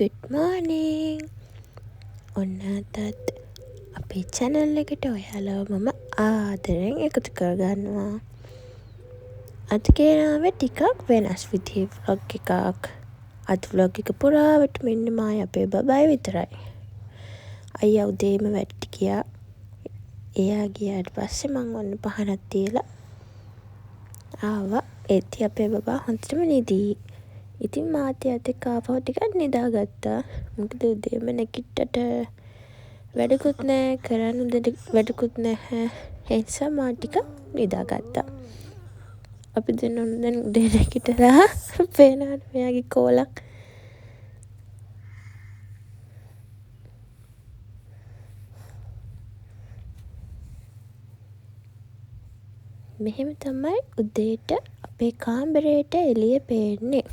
good morning. ඔන්න අදත් අපේ channel එකට ඔයාලව මම ආදරෙන් එකතු කරගන්නවා. අද ගෙනාවේ ටිකක් වෙනස් විදිහේ vlog එකක්. අද vlog එක පුරාවට මෙන්න මායි අපේ බබයි විතරයි. අයියා උදේම වැටි ගියා. එයා ගියාට පස්සේ මං ඔන්න පහනක් තියලා ආවා. ඒත් අපේ බබා හොඳටම නිදි. ඉතින් මාත් එයාත් එක්ක ආපහු ටිකක් නිදාගත්තා. මොකද උදේම නැගිට්ටට වැඩකුත් නැහැ, කරන්න වැඩකුත් නැහැ. ඒ නිසා මා ටිකක් නිදාගත්තා. අපි දැන් උදේ නැගිටලා පේනවා මෙයාගේ කෝලක්. මෙහෙම තමයි උදේට අපේ කාමරේට එළිය පේන්නේ.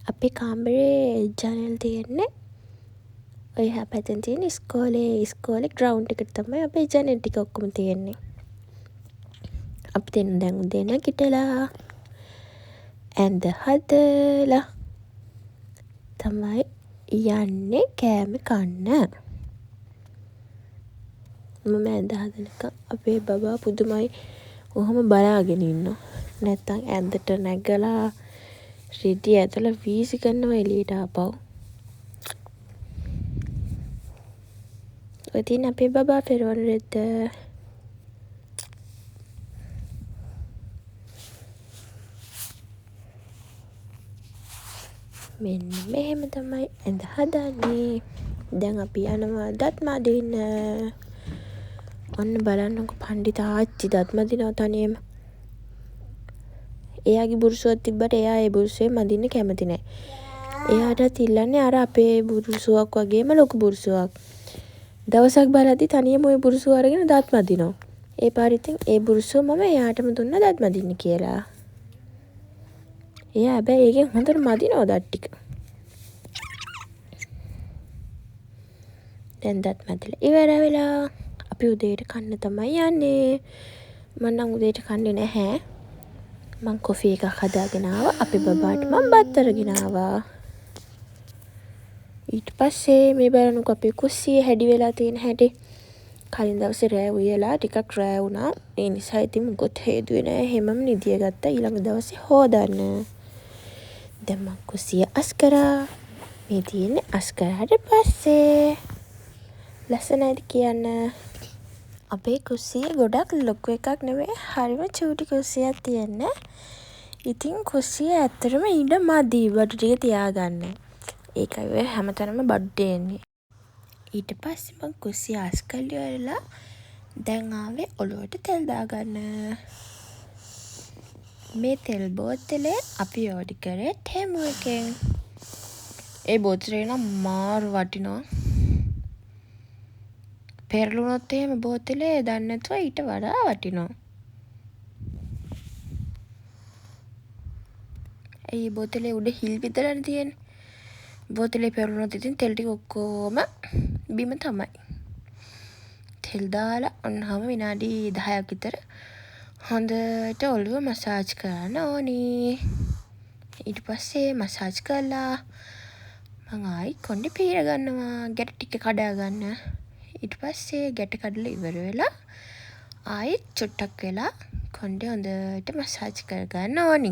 අපේ කාමරේ ජනෙල් තියෙන්නේ ඔය එහා පැත්තෙන් තියෙන ඉස්කෝලේ ග්‍රවුන්ඩ් එකට තමයි අපේ ජනෙල් ටික ඔක්කොම තියෙන්නේ. අපි දැන් උදේ නැගිටලා ඇඳ හදලා තමයි යන්නේ කෑම කන්න. මම ඇඳ හදනකම් අපේ බබා පුදුමයි ඔහොම බලාගෙන ඉන්නවා. නැත්තම් ඇඳට නැගලා රෙදි ඇදලා වීසි කරනවා එළියට ආපහු. ඔය තියෙන අපේ බබා පෙරවන රෙද්ද. මෙන්න මෙහෙම තමයි ඇඳ හදන්නේ. දැන් අපි යනවා දත් මදින්න. ඔන්න බලන්නකො පණ්ඩිත ආච්චි දත් මදිනවා තනියම. එයාගේ බුරුසුවක් තිබ්බට එයා ඒ බුරුසුවේ මදින්න කැමති නැහැ. එයාටත් ඉල්ලන්නේ අර අපේ බුරුසුවක් වගේම ලොකු බුරුසුවක්. දවසක් බලද්දි තනියම ওই බුරුසුව අරගෙන දත් මදිනවා. ඒ පාර ඉතින් ඒ බුරුසුව මම එයාටම දුන්නා දත් මදින්න කියලා. එයා හැබැයි ඒකෙන් හොඳට මදිනවා දත් ටික. දැන් දත් මදිලා ඉවර වෙලා අපි උදේට කන්න තමයි යන්නේ. මම නම් උදේට කන්නේ නැහැ. මං කොෆි එකක් හදාගෙන ආවා. අපේ බබාට මම බත් අරගෙන ආවා. ඊට පස්සේ මේ බලන්නකො අපේ කුස්සිය හැඩි වෙලා තියෙන හැටි. කලින් දවසේ රෑ උයලා ටිකක් රෑ වුණා. ඒ නිසා ඉතින් මොකොත් හේතුවේ නැහැ. හැමම නිදිය ගත්තා ඊළඟ දවසේ හොදන්න. දැන් මං කුස්සිය අස් කරා. මේ තියෙන්නේ අස් කරාට පස්සේ ලස්සනයිද කියන්න. අපේ කුස්සිය ගොඩක් ලොකු එකක් නෙවෙයි. හරිම චූටි කුස්සියක් තියෙන්නේ. ඉතින් කුස්සිය ඇත්තටම ඉඩ මදි බඩු ටික තියාගන්න. ඒකයි ඔය හැමතැනම බඩු දෙන්නේ. ඊට පස්සේ මං කුස්සිය අස් කරලා ඉවරලා දැන් ආවේ ඔලුවට තෙල් දාගන්න. මේ තෙල් බෝතලේ අපි ඕඩි කරේ ටෙමු එකෙන්. ඒ බෝතලේ නම් මාරු වටිනවා. පෙරළුනොත් එහෙම බෝතලේ දන්නේ නැතුව ඊට වඩා වටිනවා. ඒ බෝතලේ උඩ හිල් විතරනේ තියෙන්නේ. බෝතලේ පෙරළුනොත් ඉතින් තෙල් ටික ඔක්කොම බිම තමයි. තෙල් දාලා ඔන්නම විනාඩි 10ක් විතර හොඳට ඔළුව මසාජ් කරන්න ඕනි. ඊට පස්සේ මසාජ් කරලා මං ආයි කොණ්ඩේ පීර ගන්නවා. ගැට ටික කඩා ගන්න. ඊට පස්සේ ගැට කඩලා ඉවර වෙලා ආයෙත් චුට්ටක් වෙලා කොණ්ඩේ හොඳට මසාජ් කරගන්න ඕනි.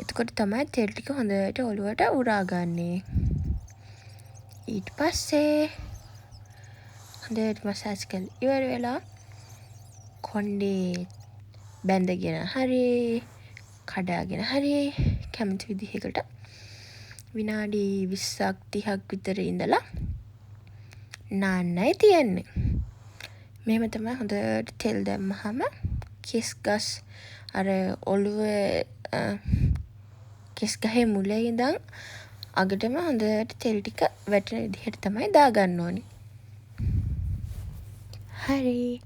එතකොට තමයි තෙල් ටික හොඳට ඔළුවට උරාගන්නේ. ඊට පස්සේ හොඳට මසාජ් කරලා ඉවර වෙලා කොණ්ඩේ බැඳගෙන හරි කඩාගෙන හරි කැමති විදිහකට විනාඩි 20ක් 30ක් විතර ඉඳලා නාන්නයි තියෙන්නේ. මෙහෙම තමයි හොඳට තෙල් දැම්මහම කෙස් ගස් අර ඔළුවේ කෙස් ගහේ මුලේ ඉඳන් අගටම හොඳට තෙල් ටික වැටෙන විදිහට තමයි දාගන්න ඕනි. හරි.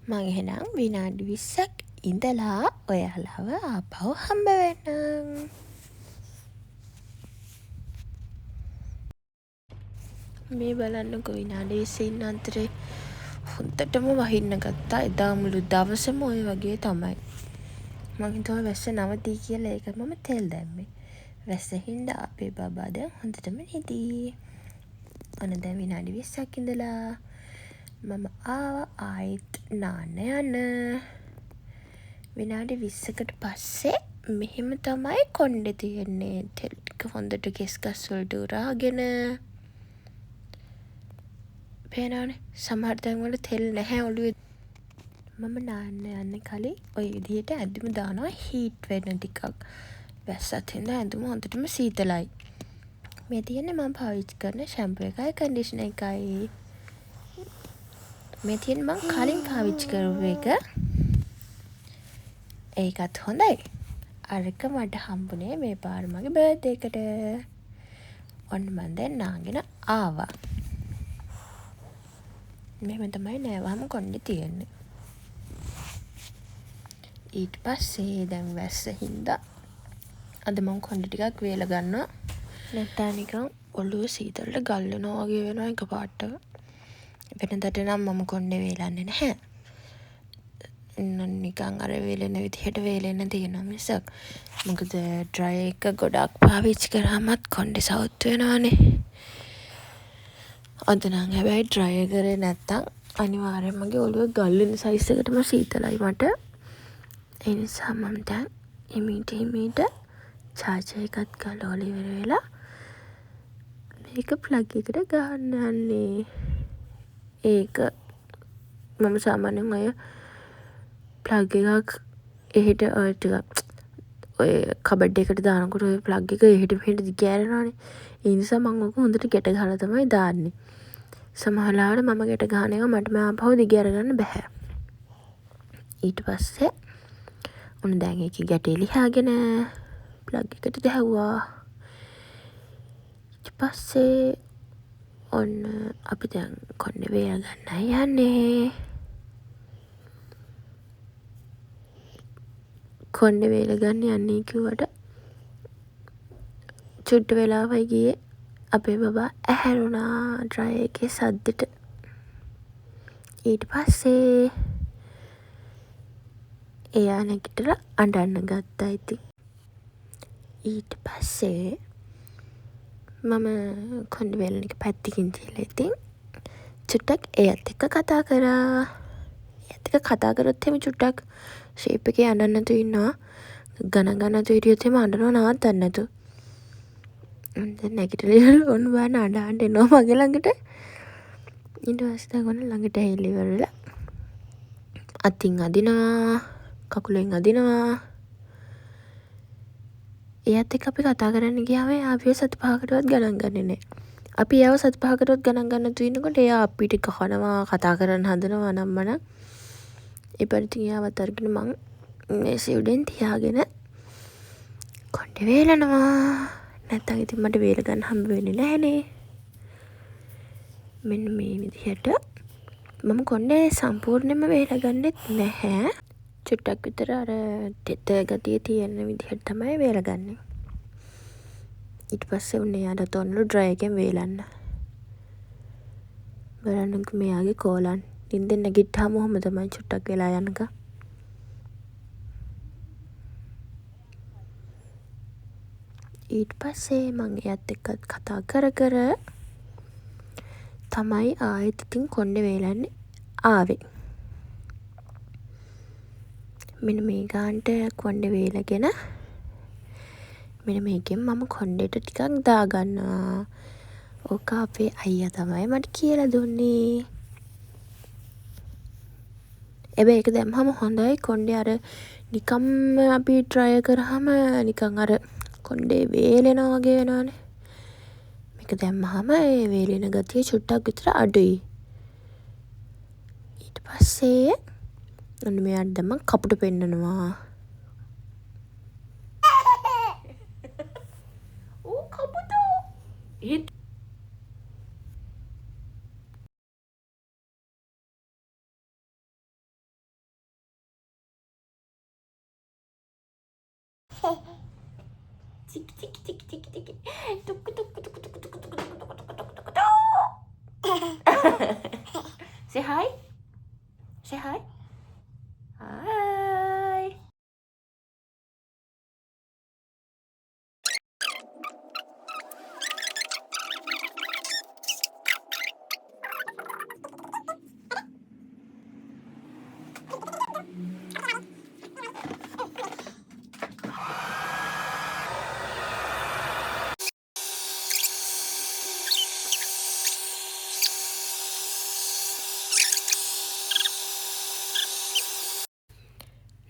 මං එහෙනම් විනාඩි 20ක් ඉඳලා ඔයාලව ආපහු හම්බ වෙන්නම්. මේ බලන්නකො විනාඩි 20 ඉන්න අතරේ හොඳටම වහින්න ගත්තා. එදා මුළු දවසම ওই වගේ තමයි. මං හිතුවා වැස්ස නවතී කියලා ඒක මම තෙල් දැම්මේ. වැස්ස හින්දා අපේ බබා දැන් හොඳටම නිදී. ඔන්න දැන් විනාඩි 20ක් ඉඳලා මම ආවා ආයෙත් නාන්න යන්න. විනාඩි 20කට පස්සේ මෙහෙම තමයි කොණ්ඩේ තියෙන්නේ. තෙල් ටික හොඳට කෙස් ගස් වලට උරාගෙන. පේනවනේ සමහර තැන්වල තෙල් නැහැ ඔළුවේ. මම නාන්න යන්න කලින් ඔය විදිහට ඇඳුම දානවා හීට් වෙන ටිකක්. වැස්සත් හින්දා ඇඳුම හොඳටම සීතලයි. මේ තියෙන්නේ මම පාවිච්චි කරන ෂැම්පූ එකයි කන්ඩිෂනර් එකයි. මේ තියෙන්නේ මම කලින් පාවිච්චි කරපු එක. ඒකත් හොඳයි. අරක මට හම්බුනේ මේ පාර මගේ බර්ත්ඩේ එකට. ඔන්න මම දැන් නාගෙන ආවා. මෙහෙම තමයි නෑවහම කොණ්ඩේ තියෙන්නේ. ඊට පස්සේ දැන් වැස්ස හින්දා අද මම කොණ්ඩේ ටිකක් වේල ගන්නවා. නැත්නම් නිකන් ඔළුව සීතලට ගල් වෙනවා වගේ වෙනවා එකපාරට. වෙනදට නම් මම කොණ්ඩේ වේලන්නේ නැහැ. නිකන් අර වේලෙන විදිහට වේලෙන්න තියෙනවා මිසක්. මොකද ඩ්‍රයර් එක ගොඩක් පාවිච්චි කරාමත් කොණ්ඩේ සවුත් වෙනවානේ. අද නම් හැබැයි ඩ්‍රයර් කරේ නැත්තම් අනිවාර්යෙන්ම මගේ ඔළුව ගල් වෙන සයිස් එකටම සීතලයි මට. ඒ නිසා මම දැන් හිමීට චාර්ජර් එකත් ගාලා ඉවර වෙලා මේක ප්ලග් එකට ගහන්න යන්නේ. ඒක මම සාමාන්‍යයෙන් අය ප්ලග් එකක් එහෙට ඔය කබඩ් එකට දානකොට ඔය ප්ලග් එක එහෙට මෙහෙට දිගෑරෙනවානේ. ඒ නිසා මම ඔක හොඳට ගැට ගහලා තමයි දාන්නේ. සමහර ලාවට මම ගැට ගහන එක මට ආපහු දිගෑර ගන්න බෑ. ඊට පස්සේ ඔන්න දැන් ඒකේ ගැටේ ලිහාගෙන ප්ලග් එකට දැහුවා. ඊට පස්සේ ඔන්න අපි දැන් කොණ්ඩේ වේල ගන්නයි යන්නේ. කොණ්ඩේ වේල ගන්න යන්නේ කිව්වට චුට්ට වෙලාවයි ගියේ අපේ බබා ඇහැරුණා ඩ්‍රයර් එකේ සද්දෙට. ඊට පස්සේ එයා නැගිටලා අඬන්න ගත්තා ඉතින්. ඊට පස්සේ මම කොණ්ඩේ වේලන එක පැත්තකින් තියලා ඉතින් චුට්ටක් එයත් එක්ක කතා කරා. එයත් එක්ක කතා කරොත් එහෙම චුට්ටක් ෂේප් එකේ අඬන්න නැතුව ඉන්නවා. ගණන් නැතුව හිටියොත් එහෙම අඬනවා නවත්තන්න නැතුව. දැන් නැගිටලා ඔන්න බලන්න අඬ එනවා මගේ ළඟට. ඊට පස්සේ දැන් ඔන්න ළඟට ඇවිල්ලා ඉවර වෙලා අතින් අදිනවා කකුලෙන් අදිනවා. එයත් එක්ක අපි කතා කරන්න ගියාම ආපිය සති 5කටවත් ගණන් ගන්නේ නැහැ. අපි එයාව සති 5කටවත් ගණන් ගන්න නැතුව ඉන්නකොට එයා අපිට කහනවා කතා කරන්න හදනවා නම්මන. ඒ පරිදි එයාවත් අරගෙන මං මේසේ උඩින් තියාගෙන කොණ්ඩේ වේලනවා. නැත්තම් ඉතින් මට වේල ගන්න හම්බ වෙන්නේ නැහනේ. මෙන්න මේ විදිහට මම කොණ්ඩේ සම්පූර්ණයෙන්ම වේල ගන්නෙත් නැහැ. චුට්ටක් විතර අර තෙත ගතිය තියෙන විදිහට තමයි වේල ගන්නෙ. ඊට පස්සේ උන්නේ යාට තොන්ලු ඩ්‍රයර් එකෙන් වේලන්න. බලන්නකෝ මෙයාගේ කෝලන්. නිින්දෙන් නැගිට්ටාම ඔහොම තමයි චුට්ටක් වෙලා යනකම්. ඊට පස්සේ මං එයත් එක්කත් කතා කර තමයි ආයෙත් ඉතින් කොණ්ඩේ වේලන්නේ ආවේ. මෙන්න මේ ගාන්ට කොණ්ඩේ වේලගෙන මෙන්න මේකෙන් මම කොණ්ඩේට ටිකක් දාගන්නවා. ඕක අපේ අයියා තමයි මට කියලා දුන්නේ. හැබැයි ඒක දැම්මම හොඳයි. කොණ්ඩේ අර නිකම්ම අපි ට්‍රයි කරාම නිකන් අර කොණ්ඩේ වේලෙනවා වගේ වෙනවනේ. මේක දැම්මම ඒ වේලෙන ගතිය චුට්ටක් විතර අඩුයි. ඊට පස්සේ ඔන්න මෙයාට දැම්ම කපුට පෙන්නනවා. ඕ කපුටෝ. ඒත් Tik tik tik tik tik. Tuk tuk tuk tuk tuk tuk tuk tuk tuk tuk. Say hi. Say hi. Hi.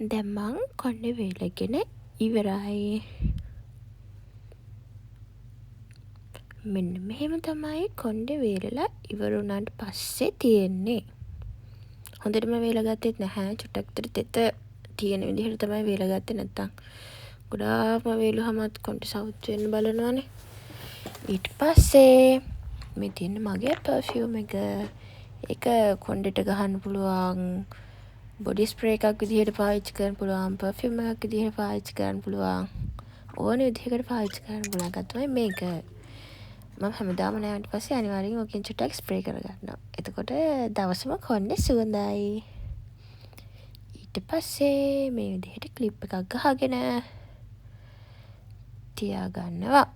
දැන් මං කොණ්ඩේ වේලගෙන ඉවරයි. මෙන්න මෙහෙම තමයි කොණ්ඩේ වේලලා ඉවර වුණාට පස්සේ තියෙන්නේ. හොඳටම වේලගත්තෙත් නැහැ. චුට්ටක් විතර තෙත තියෙන විදිහට තමයි වේලගත්තේ. නැත්තම් ගොඩාක්ම වේලුවමත් කොණ්ඩේ සවුත් වෙන්න බලනවානේ. ඊට පස්සේ මේ තියෙන මගේ පර්ෆියුම් එක. ඒක කොණ්ඩේට ගහන්න පුළුවන්. බොඩි ස්ප්‍රේ එකක් විදිහට පාවිච්චි කරන්න පුළුවන්. පර්ෆියුම් එකක් විදිහට පාවිච්චි කරන්න පුළුවන්. ඕන විදිහකට පාවිච්චි කරන්න පුළුවන් එකක් තමයි මේක. මම හැමදාම නෑවට පස්සේ අනිවාර්යෙන් ඕකෙන් චුට්ටක් ස්ප්‍රේ කරගන්නවා. එතකොට දවසම කොණ්ඩේ සුවඳයි. ඊට පස්සේ මේ විදිහට ක්ලිප් එකක් ගහගෙන තියාගන්නවා.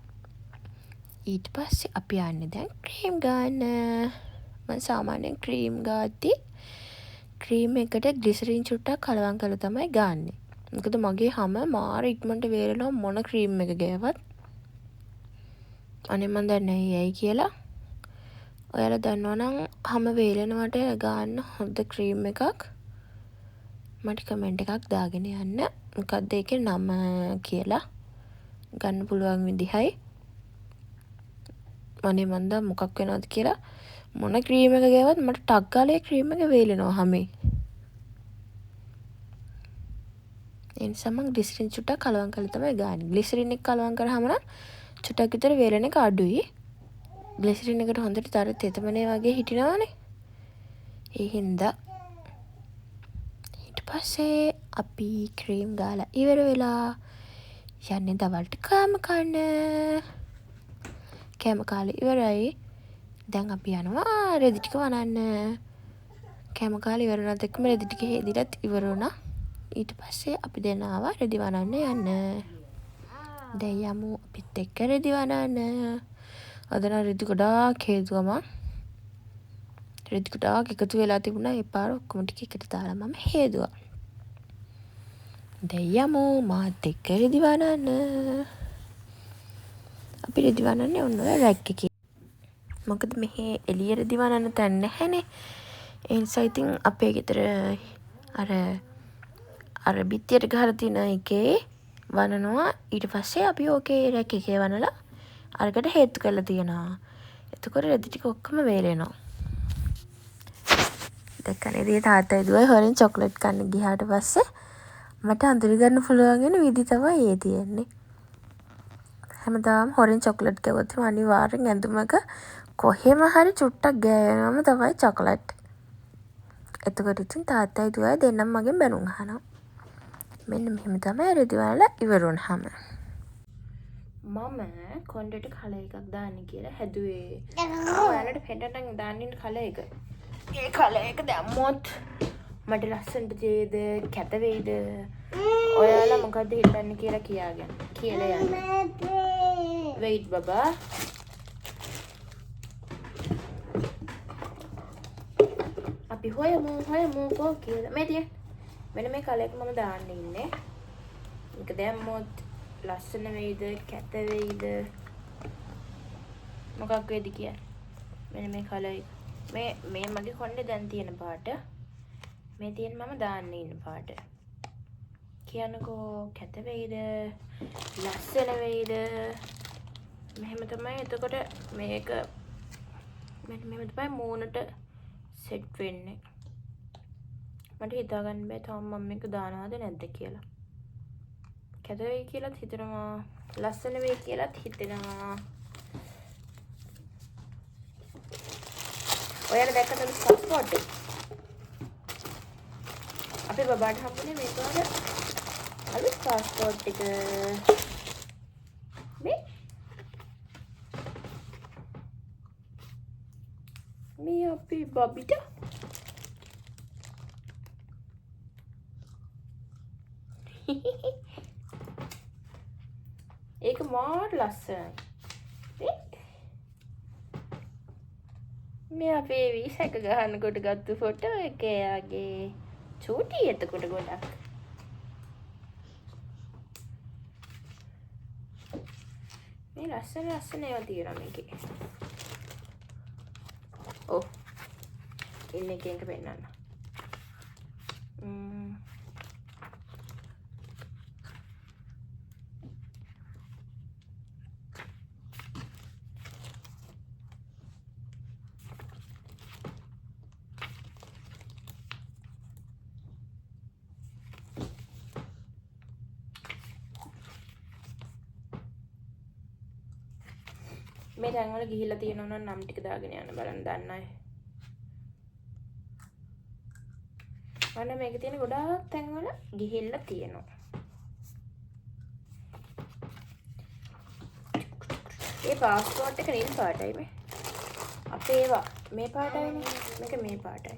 ඊට පස්සේ අපි යන්නේ දැන් ක්‍රීම් ගන්න. මම සාමාන්‍යයෙන් ක්‍රීම් ගාද්දි ක්‍රීම් එකට ග්ලිසරින් චුට්ටක් කලවම් කරලා තමයි ගන්නෙ. මොකද මගේ හැම මාර ඉක්මනට වේලෙනවා මොන ක්‍රීම් එක ගෑවත්. අනේ මන් දන්නේ නැහැ ඇයි කියලා. ඔයාලා දන්නවනම් හැම වේලෙනවට ගන්න හොඳ ක්‍රීම් එකක් මට කමෙන්ට් එකක් දාගෙන යන්න. මොකක්ද ඒකේ නම කියලා ගන්න පුළුවන් විදිහයි. අනේ මන් දා මොකක් වෙනවද කියලා. මොන ක්‍රීම් එක ගෑවත් මට ටක් ගාලා ක්‍රීම් එක වේලෙනවා හැමේ. ඒ නිසා මම ග්ලිසරින් චුට්ටක් කලවම් කරලා තමයි ගන්නේ. ග්ලිසරින් එක කලවම් කරාම නම් චුට්ටක් විතර වේලෙන එක අඩුයි. ග්ලිසරින් එකට හොඳට තර තෙතමනේ වගේ හිටිනවනේ. ඒ හින්දා ඊට පස්සේ අපි ක්‍රීම් ගාලා ඉවර වෙලා යන්නේ දවල්ට කෑම කන්න. කෑම කාලේ ඉවරයි. දැන් අපි යනවා රෙදි ටික වනන්න. කෑම කාලේ ඉවර වුණාත් එක්කම රෙදි ටික හේදිලත් ඉවර වුණා. ඊට පස්සේ අපි දෙන්න ආවා රෙදි වනන්න යන්න. දැන් යමු අපිත් එක්ක රෙදි වනන්න. අද නම් රෙදි ගොඩාක් හේදුවා මං. රෙදි ගොඩාක් එකතු වෙලා තිබුණා. ඒ පාර ඔක්කොම ටික එකට දාලා මම හේදුවා. දැන් යමු මාත් එක්ක රෙදි වනන්න. අපි රෙදි වනන්නේ ඔන්න ඔය රැක් එකේ. මොකද මෙහි එළිය රෙදි වනන්න තැන් නැහැනේ. ඒ නිසා ඉතින් අපේ ගෙදර අර බිත්තියට ගහලා තියෙන එකේ වනනවා. ඊට පස්සේ අපි ඕකේ රැක් එකේ වනලා අරකට හේතු කරලා තියනවා. එතකොට රෙදි ටික ඔක්කොම වේලෙනවා. දැක්කනේ තාත්තා ඉදුවයි හොරෙන් චොක්ලට් කන්න ගියාට පස්සේ මට අඳුර ගන්න පුළුවන් වෙන විදි තමයි ඒ තියෙන්නේ. හැමදාම හොරෙන් චොක්ලට් කවුවත් අනිවාර්යෙන් ඇඳුමක කොහෙම හරි චුට්ටක් ගෑවෙනවම තමයි චොක්ලට්. එතකොට ඉතින් තාත්තා ඉදුවයි දෙන්නම මගෙන් බැනුම් අහනවා. මෙන්න මෙහෙම තමයි රෙදි වලලා ඉවර වුණාම. මම කොණ්ඩේට කලර් එකක් දාන්න කියලා හැදුවේ. ඔයාලට පෙන්නන්න දාන්න ඉන්න කලර් එක. ඒ කලර් එක දැම්මොත් මට ලස්සනට දෙයිද කැත වෙයිද? ඔයාලා මොකද්ද හිතන්නේ කියලා යන්න. wait බබා. අපි හොයමු කෝ කියලා. මේ තිය. මෙන්න මේ කලර් එක මම දාන්න ඉන්නේ. මේක දැම්මොත් ලස්සන වෙයිද කැත වෙයිද මොකක් වෙයිද කියන්නේ. මෙන්න මේ කලර් එක. මේ මගේ කොණ්ඩේ දැන් තියෙන පාට. මේ තියෙන මම දාන්න ඉන්න පාට. කියන්නකෝ කැත වෙයිද ලස්සන වෙයිද? මෙහෙම තමයි. එතකොට මේක මෙහෙම තමයි මූණට සෙට් වෙන්නේ. මට හිතා ගන්න බෑ තාම මම මේක දානවද නැද්ද කියලා. කැත වෙයි කියලාත් හිතනවා, ලස්සන වෙයි කියලාත් හිතෙනවා. ඔයාලා දැක්කද පාස්පෝර්ට් එක? අපේ බබාට හම්බුනේ මේක වගේ අලුත් පාස්පෝර්ට් එක. මේ අපේ බබිට ඒක මාර ලස්සනයි. මේ අපේ වීසක ගහනකොට ගත්තු ෆොටෝ එක එයාගේ චූටි එතකොට ගොඩක්. මේ ලස්සන ඒවා තියෙනවා මේකේ. ඔව්. ඉන්න එක පෙන්නන්න. මේ තැන්වල ගිහිල්ලා තියෙනවා නම් ටික දාගෙන යන්න බලන්න දන්න අය. අන්න මේකේ තියෙන ගොඩාක් තැන්වල ගිහිල්ලා තියෙනවා. ඒ පාස්පෝර්ට් එක නිල් පාටයි මේ. අපේ ඒවා මේ පාටයිනේ. මේක මේ පාටයි.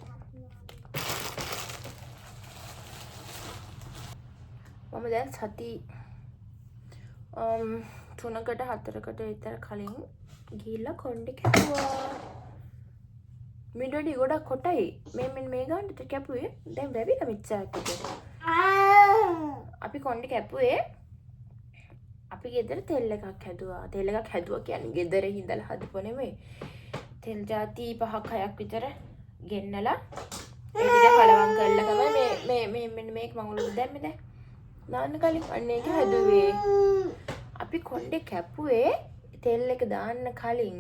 මම දැන් සති 3කට 4කට විතර කලින් ගිහිල්ලා කොණ්ඩේ කැපුවා. මිඩඩි ගොඩක් කොටයි. මේ ගානට කැපුවේ දැන් වැවිලා මිච්චාක් විතර. අපි කොණ්ඩේ කැපුවේ අපි ගෙදර තෙල් එකක් හැදුවා. තෙල් එකක් හැදුවා කියන්නේ ගෙදර ඉඳලා හදපො නෙමෙයි. තෙල් ಜಾති 5ක් 6ක් විතර ගෙන්නලා ඒ ටික කලවම් කරලා තමයි මේ මේක මම උළු දැම්මේ දැන්. දාන්න කලින් අන්න ඒක හැදුවේ. අපි කොණ්ඩේ කැපුවේ තෙල් එක දාන්න කලින්.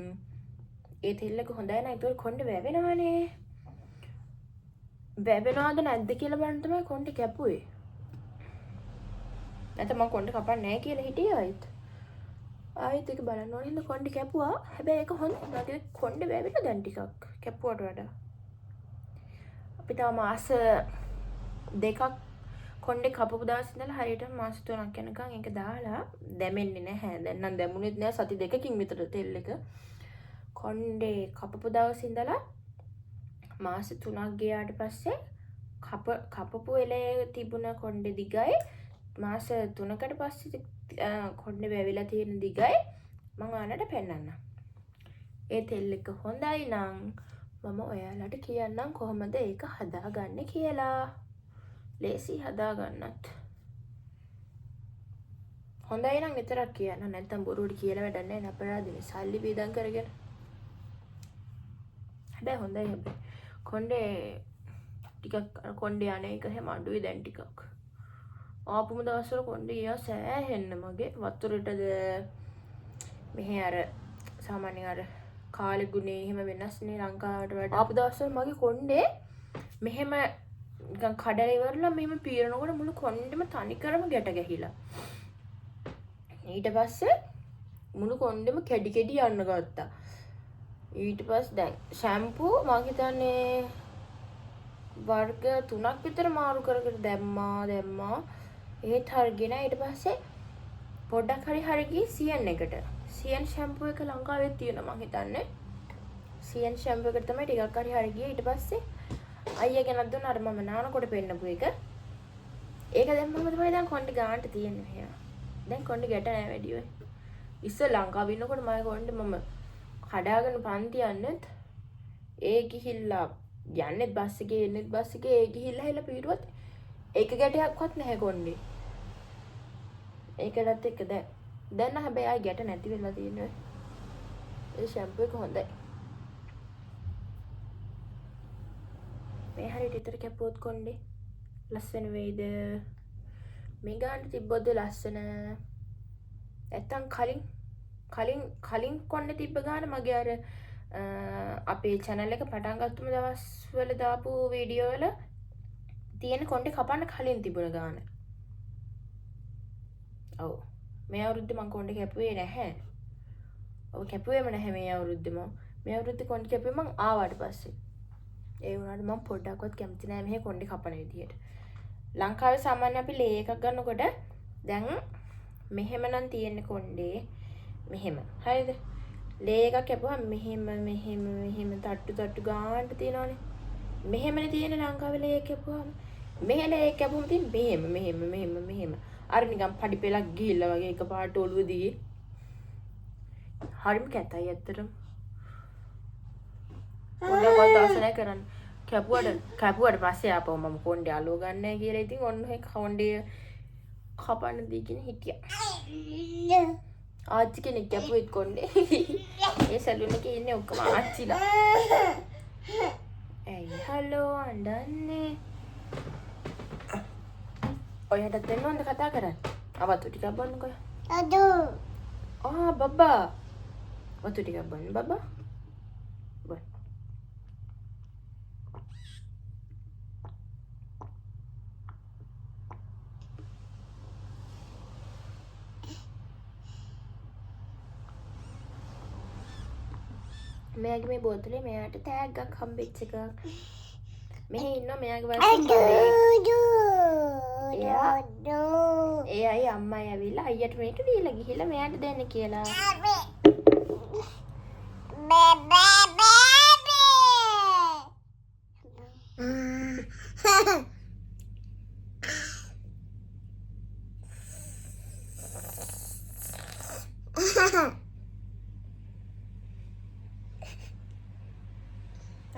ඒ තෙල් එක හොඳයි නේද? ඒක කොණ්ඩේ වැවෙනවනේ. වැවෙනවද නැද්ද කියලා බලන්න තමයි කොණ්ඩේ කැපුවේ. නැත්නම් මම කොණ්ඩේ කපන්නේ නැහැ කියලා හිටියේ ආයෙත් ඒක බලන්න ඕනේ නේද කොණ්ඩේ කැපුවා. හැබැයි ඒක හොඳයි. මගේ කොණ්ඩේ වැවෙලා දැන් ටිකක් කැපුවට වඩා. අපි තව මාස 2ක් කොණ්ඩේ කපපු දවස් ඉඳලා හරියට මාස 3ක් යනකම් ඒක දාලා දැමෙන්නේ නැහැ. දැන් නම් දැමුණෙත් නෑ සති 2කින් විතර තෙල් එක. කොණ්ඩේ කපපු දවස් ඉඳලා මාස 3ක් ගියාට පස්සේ කපපු වෙලේ තිබුණ කොණ්ඩේ දිගයි මාස 3කට පස්සේ කොණ්ඩේ වැවිලා තියෙන දිගයි මම ඔයාලට පෙන්නන්නම්. ඒ තෙල් එක හොඳයි නම් මම ඔයාලට කියන්නම් කොහොමද ඒක හදාගන්නේ කියලා. ලේසි හදාගන්නත්. හොඳයි නම් විතරක් කියන්න. නැත්නම් බොරුවට කියලා වැඩක් නැහැ නේ අපරාධනේ. සල්ලි වේදම් කරගෙන. හැබැයි හොඳයි හැබැයි. කොණ්ඩේ ටිකක් කොණ්ඩේ අනේ එක හැම අඩුයි දැන් ටිකක්. ආපුම දවස්වල කොණ්ඩේ ගියා සෑහෙන්න මගේ වතුරටද මෙහි අර සාමාන්‍ය අර කාලේ ගුණේ එහෙම වෙනස් නේ ලංකාවට වඩා. ආපු දවස්වල මගේ කොණ්ඩේ මෙහෙම නිකන් කඩලා ඉවරලා මෙහෙම පීරනකොට මුළු කොණ්ඩෙම තනිකරම ගැට ගැහිලා. ඊට පස්සේ මුළු කොණ්ඩෙම කැඩි කැඩි යන්න ගත්තා. ඊට පස්සේ දැන් ෂැම්පූ මම හිතන්නේ වර්ග 3ක් විතර මාරු කර කර දැම්මා. ඒත් හරියගෙන ඊට පස්සේ පොඩ්ඩක් හරි ගියේ CN එකට. CN ෂැම්පූ එක ලංකාවේ තියෙනවා මම හිතන්නේ. CN ෂැම්පූ එකට තමයි ටිකක් හරි ගියේ. ඊට පස්සේ අයියා ගෙනත් දුන්න අර මම නානකොට පෙන්නපු එක. ඒක දැම්මම තමයි දැන් කොණ්ඩේ ගානට තියෙන්නේ මෙහෙම. දැන් කොණ්ඩේ ගැට නැහැ වැඩි ඔය. ඉස්සර ලංකාවේ ඉන්නකොට මම කොණ්ඩේ මම කඩාගෙන පන්ති යන්නෙත් ඒ ගිහිල්ලා යන්නෙත් බස් එකේ එන්නෙත් බස් එකේ ඒ ගිහිල්ලා හැල පීරුවත් ඒක ගැටයක්වත් නැහැ කොණ්ඩේ. ඒකටත් එක දැන් හැබැයි ආයි ගැට නැති වෙලා තියෙනවා. ඒ ෂැම්පූ එක හොඳයි. මේ හරියට විතර කැපුවොත් කොණ්ඩේ ලස්සන වෙයිද? මේ ගානට තිබ්බොත් ලස්සන. නැත්තම් කලින් කොණ්ඩේ තිබ්බ ගාන මගේ අර අපේ channel එක පටන් ගත්තම දවස්වල දාපු වීඩියෝ වල තියෙන කොණ්ඩේ කපන්න කලින් තිබුණ ගාන. ඔව්. මේ අවුරුද්දේ මම කොණ්ඩේ කැපුවේ නැහැ. ඔව් කැපුවේම නැහැ මේ අවුරුද්දේ මම. මේ අවුරුද්දේ කොණ්ඩේ කැපුවේ මම ආවට පස්සේ. ඒ වුණාට මම පොඩ්ඩක්වත් කැමති නැහැ මෙහෙ කොණ්ඩේ කපන විදියට. ලංකාවේ සාමාන්‍ය අපි ලේ එකක් ගන්නකොට දැන් මෙහෙම නම් තියෙන්නේ කොණ්ඩේ මෙහෙම. හරිද? ලේ එකක් කැපුවා මෙහෙම තට්ටු ගානට තියෙනවනේ. මෙහෙමනේ තියෙන්නේ ලංකාවේ ලේ එකක් කැපුවාම. මෙහෙ ලේ එකක් කැපුවම තියෙන්නේ මෙහෙම. අර නිකන් පඩි පෙලක් ගිහිල්ලා වගේ එකපාරට ඔළුව දිගේ. හරිම කැතයි ඇත්තටම. මොනවද දාසනය කරන්න. කැපුවට පස්සේ ආපහු මම කොණ්ඩේ අලුව ගන්නෑ කියලා ඉතින් ඔන්න ඔය කොණ්ඩේ කපන්න දීගෙන හිටියා. ආච්චි කෙනෙක් කැපුවෙත් කොණ්ඩේ. ඒ සැලුන් එකේ ඉන්නේ ඔක්කොම ආච්චිලා. ඇයි හලෝ අඬන්නේ? ඔයාට දෙන්න ඕනද කතා කරන්න? අවතු ටිකක් බොන්නකෝ. බබා. වතු ටිකක් බොන්න බබා. බොන්න. මෙයාගේ මේ බෝතලේ මෙයාට තෑග්ගක් හම්බෙච්ච එකක්. මෙහෙ ඉන්නවා මෙයාගේ වයසට එයායි අම්මයි ඇවිල්ලා අයියට මේක දීලා ගිහිල්ලා මෙයාට දෙන්න කියලා.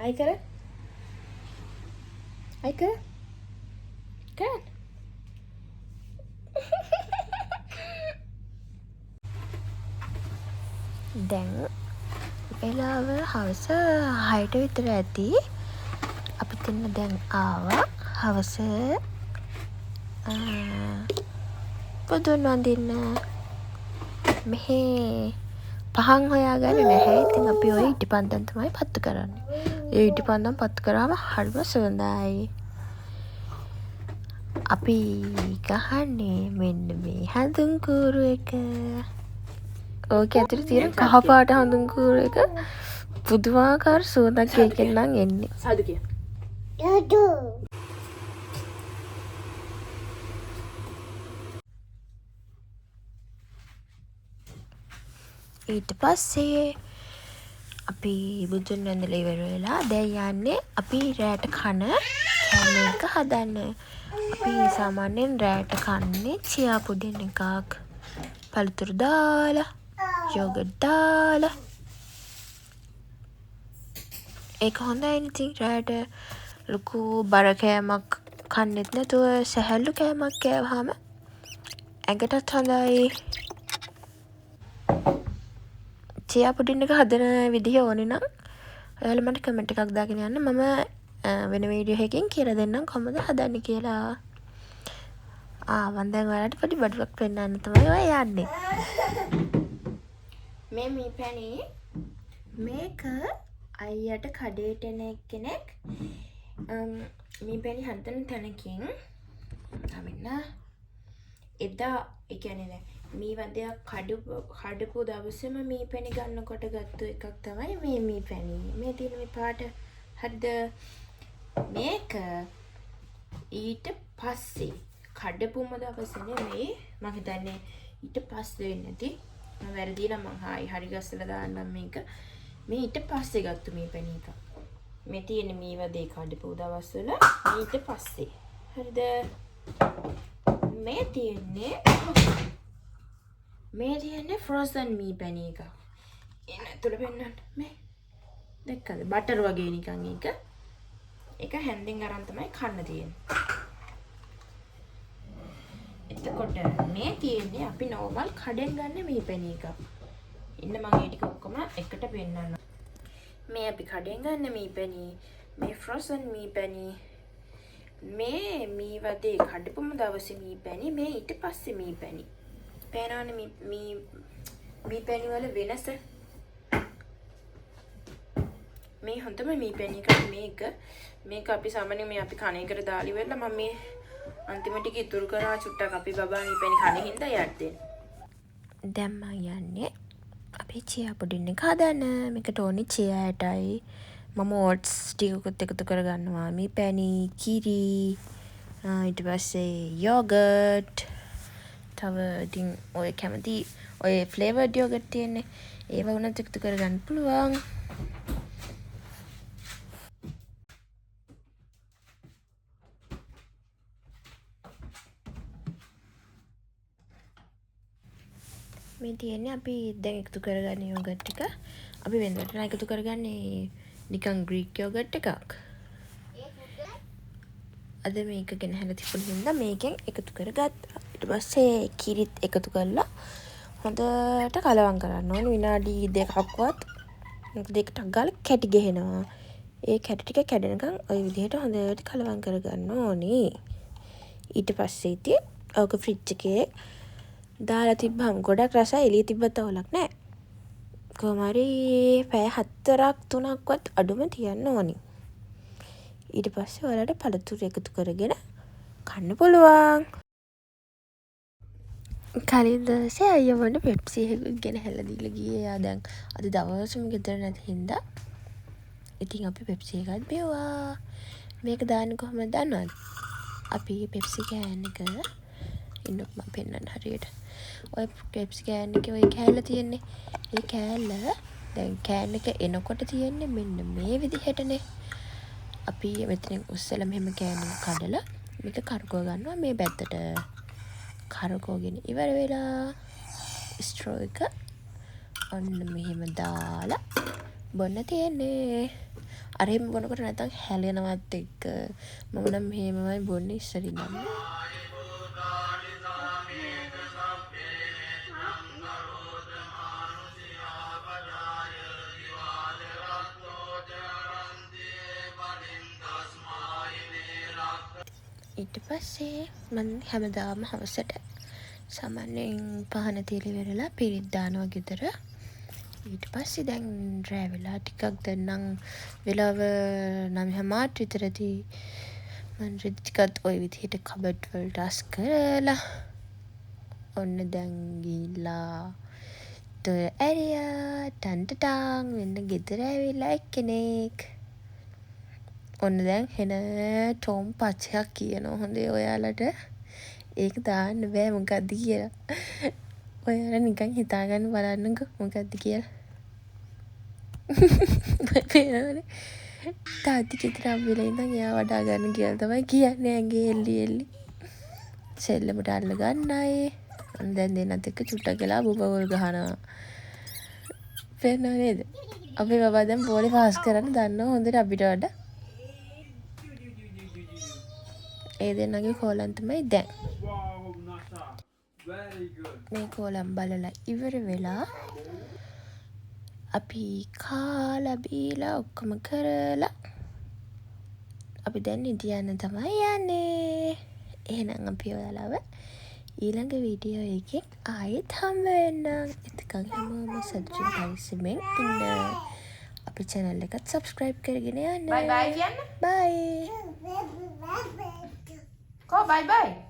Ai kara? Ai kara? Kan? දැන් වෙලාව හවස 6ට විතර ඇති. අපි දෙන්න දැන් ආවා හවස බුදුන් වඳින්න. මෙහි පහන් හොයාගන්න නැහැ. ඉතින් අපි ඔය ඉටිපන්දම් තමයි පත්තු කරන්නේ. ඒ ඉටිපන්දම් පත්තු කරාම හරිම සුවඳයි. අපි ගහන්නේ මෙන්න මේ හඳුන් කූරු එක. ඕක ඇතුලේ තියෙන කහ පාට හඳුන් කූරු එක පුදුමාකාර සුවඳක් ඒකෙන් නම් එන්නේ. සාදු කිය. සාදු. ඊට පස්සේ අපි බුදුන් වැඳලා ඉවර වෙලා දැන් යන්නේ අපි රෑට කන කෑම එක හදන්න. අපි සාමාන්‍යයෙන් රෑට කන්නේ චියා පුඩින් එකක්. පළතුරු දාලා, යෝගට් දාලා. ඒක හොඳයි ඉතින් රෑට ලොකු බර කෑමක් කන්නෙත් නැතුව සැහැල්ලු කෑමක් කෑවහම ඇඟටත් හොඳයි. චියා පුඩින් එක හදන විදිහ ඕනේ නම් ඔයාලා මට කමෙන්ට් එකක් දාගෙන යන්න. මම වෙන වීඩියෝ එකකින් කියලා දෙන්නම් කොහොමද හදන්නේ කියලා. මම දැන් ඔයාලට පොඩි බඩුවක් පෙන්නන්න තමයි ඔය යන්නේ. මේ මීපැණි මේක අයියට කඩේට එන කෙනෙක් මීපැණි හදන තැනකින් අමින්න එදා ඒ කියන්නේ මේ වදයක් කඩපු දවසේම මීපැණි ගන්නකොට ගත්ත එකක් තමයි මේ මීපැණි. මේ තියෙන මේ පාට හරිද? මේක ඊට පස්සේ කඩපුම දවසේ නෙමෙයි මම හිතන්නේ ඊට පස්සේ වෙන්නේ නැති. මම වැරදි නම් මං හරි ගස්සලා දාන්නම් මේක. මේ ඊට පස්සේ ගත්ත මීපැණි එක. මේ තියෙන මේ වදේ කඩපු දවස්වල ඊට පස්සේ. හරිද? මේ තියෙන්නේ ෆ්‍රෝසන් මීපැණි එක. එන තුල පෙන්නන්න මේ. දැක්කද? බටර් වගේ නිකන් එක. ඒක හැන්දෙන් අරන් තමයි කන්න තියෙන්නේ. එතකොට මේ තියෙන්නේ අපි නෝමල් කඩෙන් ගන්න මීපැණි එක. ඉන්න මම ඒ ටික ඔක්කොම එකට පෙන්නන්න. මේ අපි කඩෙන් ගන්න මීපැණි, මේ ෆ්‍රෝසන් මීපැණි, මේ වදේ කඩපුම දවසේ මීපැණි, මේ ඊට පස්සේ මීපැණි. පේනවනේ මීපැණි වල වෙනස. මේ හොඳම මීපැණි එක මේක අපි සාමාන්‍යයෙන් මේ අපි කණ එකට දාලි වෙලා මම මේ අන්තිමට ඉතුරු කරා චුට්ටක් අපි බබා මීපැණි කන හින්දා යට දෙන්න. දැන් මම යන්නේ අපි චියා පුඩින් එක හදන්න. මේකට ඕනේ චියා ඇටයි. මම ඕට්ස් ටිකකුත් එකතු කරගන්නවා. මීපැණි, කිරි, ඊට පස්සේ යෝගට්. තව ඉතින් ඔය කැමති ඔය ෆ්ලේවර්ඩ් යෝගට් තියෙන්නේ. ඒව වුණත් එකතු කරගන්න පුළුවන්. මේ තියෙන්නේ අපි දැන් එකතු කරගන්න යෝගට් ටික. අපි වෙනදට නම් එකතු කරගන්නේ නිකන් ග්‍රීක් යෝගට් එකක්. අද මේක ගෙනහැලා තිබුණ හින්දා මේකෙන් එකතු කරගත්තා. ඊට පස්සේ කිරිත් එකතු කරලා හොඳට කලවම් කරන්න ඕනේ. විනාඩි 2ක්වත් දෙකටක් ගාලා කැටි ගහනවා. ඒ කැටි ටික කැඩෙනකන් ওই විදිහට හොඳට කලවම් කරගන්න ඕනේ. ඊට පස්සේ ඉතින් ඕක ෆ්‍රිජ් එකේ දාලා තිබ්බම ගොඩක් රසයි. එළිය තිබ්බත් අවුලක් නැහැ. කොහොම හරි පැය 4ක් 3ක්වත් අඩුම තියන්න ඕනි. ඊට පස්සේ ඔයාලට පළතුරු එකතු කරගෙන කන්න පුළුවන්. කලින් දවසේ අයියා මට පෙප්සි එකකුත් ගෙනහැල්ලා දීලා ගියේ. එයා දැන් අද දවසම ගෙදර නැති හින්දා ඉතින් අපි පෙප්සි එකක් බිව්වා. මේක දාන්නේ කොහොමද දන්නවද? අපි පෙප්සි කෑන් එක ඉන්නක මම පෙන්නන්න හරියට. ඔය පෙප්සි කෑන් එකේ ඔය කෑල්ල තියෙන්නේ. ඒ කෑල්ල දැන් කෑන් එක එනකොට තියෙන්නේ මෙන්න මේ විදිහටනේ. අපි මෙතනින් උස්සලා මෙහෙම කෑන් එක කඩලා මේක කරකව ගන්නවා මේ පැත්තට. කරකවගෙන ඉවර වෙලා ස්ට්‍රෝ එක ඔන්න මෙහෙම දාලා බොන්න තියෙන්නේ. අර එහෙම බොනකොට නැත්තම් හැලෙනවත් එක්ක මම නම් මෙහෙමමයි බොන්නේ ඉස්සරින් නම්. ඊට පස්සේ මම හැමදාම හවසට සාමාන්‍යයෙන් පහන තියලා ඉවරලා පිරිත් දානවා ගෙදර. ඊට පස්සේ දැන් රෑ වෙලා ටිකක් දැන් නම් වෙලාව 9:00 විතරදී මම ටිකක් ওই විදිහට කබඩ් වලට අස් කරලා ඔන්න දැන් ගිහිල්ලා දොර ඇරියා ටන්ටටාන් වෙන්න ගෙදර ඇවිල්ලා එක්කෙනෙක්. ඔන්න දැන් හෙන ටෝම් පච්චයක් කියනවා හොඳේ ඔයාලට. ඒක දාන්න බෑ මොකද්ද කියලා. ඔයාලා නිකන් හිතාගන්න බලන්නකෝ මොකද්ද කියලා. පේනවනේ. තාත්ති චිත්‍ර අම්බිලා ඉඳන් එයා වඩා ගන්න කියලා තමයි කියන්නේ ඇඟේ එල්ලි එල්ලි. සෙල්ලමට අල්ල ගන්නයි. දැන් දෙන්නත් එක්ක චුට්ටක් ගලා බුබවල් ගහනවා. පේනව නේද? අපේ බබා දැන් බෝලේ පාස් කරන්න දන්නවා හොඳට අපිට වඩා. ඒ දෙන්නගේ කෝලම් තමයි දැන්. මේ කෝලම් බලලා ඉවර වෙලා අපි කාලා බීලා ඔක්කොම කරලා අපි දැන් නිදියන්න තමයි යන්නේ. එහෙනම් අපි ඔයාලව ඊළඟ වීඩියෝ එකෙන් ආයෙත් හම්බ වෙන්නම්. එතකන් හැමෝම සතුටින් පරිස්සමෙන් ඉන්න. අපේ channel එකත් subscribe කරගෙන යන්න. bye bye කියන්න. bye. Ko bye bye.